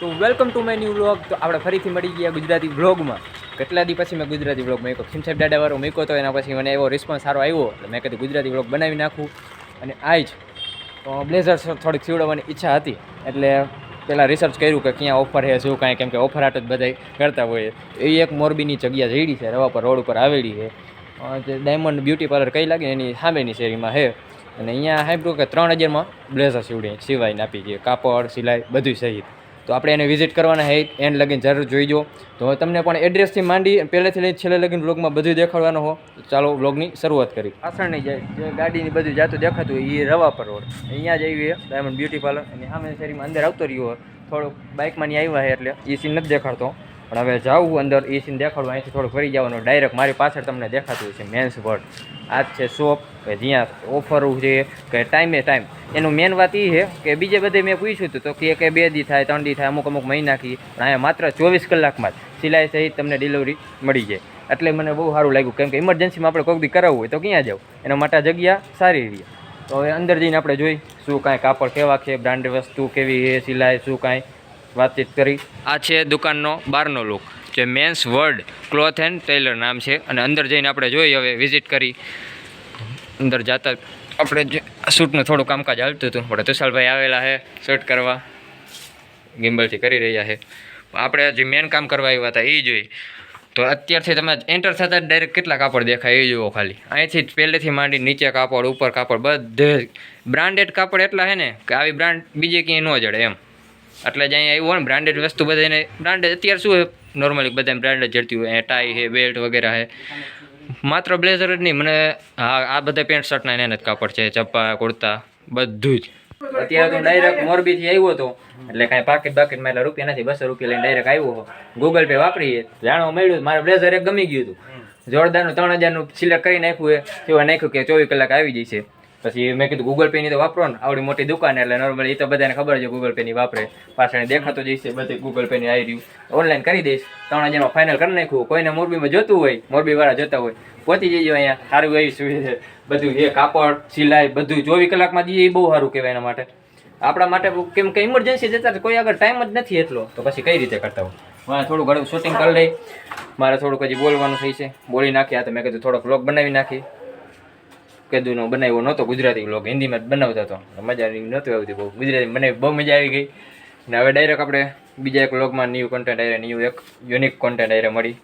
તો welcome to my new vlog. તો આપણે ફરીથી મળી ગયા ગુજરાતી વ્લોગમાં. કેટલા દી પછી મેં ગુજરાતી વ્લોગ મૂક્યો, ખીમ સાહેબ દાડાવાળો મૂક્યો તો એના પછી મને એવો રિસ્પોન્સ સારો આવ્યો એટલે મેં કીધું ગુજરાતી વ્લોગ બનાવી નાખું. અને આજ બ્લેઝર થોડીક સીવડાવવાની ઈચ્છા હતી એટલે પહેલાં રિસર્ચ કર્યું કે ક્યાં ઓફર છે શું કાંઈ, કેમ કે ઓફર આટ જ બધા કરતા હોય. એ એક મોરબીની જગ્યા જઈડી છે, રવા પર રોડ ઉપર આવેલી છે, જે ડાયમંડ બ્યુટી પાર્લર કઈ લાગે એની સામેની શેરીમાં છે. અને અહીંયા સાંભળ્યું કે 3000માં બ્લેઝર સિવાઈને આપી છે, કાપડ સિલાઈ બધું સહિત. તો આપણે એને વિઝિટ કરવાના હે, એન્ડ લગીને જરૂર જોઈજો. તો તમને પણ એડ્રેસથી માંડી પહેલેથી લઈને છેલ્લે લગીને વ્લોગમાં બધું દેખાડવાનો હો. તો ચાલો વ્લોગની શરૂઆત કરી. પાછળની જે ગાડીની બધું જાતું દેખાતું હોય એ રવા પર રોડ, અહીંયા જ આવી ડાયમંડ બ્યુટી પાર્લર. અને સામે શેરીમાં અંદર આવતો રહ્યો, થોડુંક બાઇકમાં ની આવ્યા છે એટલે એ સીન નથી દેખાડતો. પણ હવે જાઉં અંદર એ સીન દેખાડવું, અહીંથી થોડુંક ફરી જવાનું. ડાયરેક્ટ મારી પાછળ તમને દેખાતું હોય છે મેન્સ વર્લ્ડ. આ જ છે શોપ કે જ્યાં ઓફરો છે કે ટાઈમે ટાઈમ. એનું મેન વાત એ છે કે બીજે બધે મેં પૂછ્યું હતું તો કે 2 દી થાય 3 દી થાય, અમુક મહિનાથી. પણ અહીંયા માત્ર 24 કલાકમાં જ સિલાઈ સહિત તમને ડિલિવરી મળી જાય. એટલે મને બહુ સારું લાગ્યું, કેમ કે ઇમરજન્સીમાં આપણે કોઈક દી કરાવવું હોય તો ક્યાં જાવ, એના માટે જગ્યા સારી રહી. તો હવે અંદર જઈને આપણે જોઈ શું કાંઈ કાપડ કેવા છે, બ્રાન્ડેડ વસ્તુ કેવી છે, સિલાઈ શું કાંઈ વાતચીત કરી. આ છે દુકાનનો બહારનો લુક, જે men's world cloth and tailor નામ છે. અને અંદર જઈને આપણે જોઈ હવે વિઝિટ કરી. અંદર જતા આપણે જે શૂટનું થોડું કામકાજ હાલતું હતું, આપણે તુષાલભાઈ આવેલા છે શૂટ કરવા, ગિમ્બલથી કરી રહ્યા છે. આપણે જે મેન કામ કરવા આવ્યા હતા એ જોઈ. તો અત્યારથી તમે એન્ટર થતાં ડાયરેક્ટ કેટલા કાપડ દેખાય એ જુઓ ખાલી. અહીંથી જ પહેલેથી માંડી નીચે કાપડ, ઉપર કાપડ, બધે બ્રાન્ડેડ કાપડ એટલા છે ને કે આવી બ્રાન્ડ બીજે ક્યાંય ન જડે એમ. એટલે જ અહીંયા આવ્યું હોય ને બ્રાન્ડેડ વસ્તુ બધાને બ્રાન્ડેડ. અત્યારે શું છે નોર્મલી બધાને બ્રાન્ડેડ જડતી હોય, ટાઈ છે, બેલ્ટ વગેરે છે. માત્ર બ્લેઝર જ નહીં, મને હા આ બધા પેન્ટ શર્ટના એને જ કાપડ છે, ચપ્પા કુર્તા બધું જ. અત્યારે તો ડાયરેક્ટ મોરબીથી આવ્યો હતો એટલે કાંઈ પાકીટમાં એટલા રૂપિયા નથી, 200 રૂપિયા લઈને ડાયરેક્ટ આવ્યો. ગૂગલ પે વાપરીએ જાણવા મળ્યું, મારે બ્લેઝર એક ગમી ગયું હતું. જોરદારનું 3000નું સિલેક્ટ કરી નાખ્યું એવા નાખ્યું કે 24 કલાક આવી જશે. પછી મેં કીધું ગૂગલ પેની તો વાપરો ને, આવડી મોટી દુકાન એટલે નોર્મલી એ તો બધાને ખબર છે ગૂગલ પેની વાપરે. પાછળ દેખાતો જઈશે બધે ગૂગલ પેની આવી રહ્યું, ઓનલાઈન કરી દઈશ. 3000માં ફાઇનલ કરી નાખ્યું. કોઈને મોરબીમાં જોતું હોય, મોરબીવાળા જોતા હોય, પહોંચી જજો અહીંયા. સારું એવી સુવિધા બધું એ કાપડ સિલાઈ બધું 24 કલાકમાં દઈએ, એ બહુ સારું કહેવાય એના માટે. આપણા માટે કેમ કે ઇમરજન્સી જતા કોઈ આગળ ટાઈમ જ નથી એટલો, તો પછી કઈ રીતે કરતા હોય. થોડું ઘણું શૂટિંગ કરી લઈ. મારે થોડુંક હજી બોલવાનું થઈ છે, બોલી નાખ્યા તો મેં કીધું થોડોક વ્લોગ બનાવી નાખી. કીધું બનાવ્યો નહોતો ગુજરાતી વ્લોગ, હિન્દીમાં જ બનાવતો હતો, મજા નહોતી આવતી બહુ. ગુજરાતી બનાવી બહુ મજા આવી ગઈ. ને હવે ડાયરેક્ટ આપણે બીજા એક વ્લોગમાં ન્યૂ કન્ટેન્ટ આવ્યા, ન્યૂ એક યુનિક કન્ટેન્ટ આવ્યા મળી.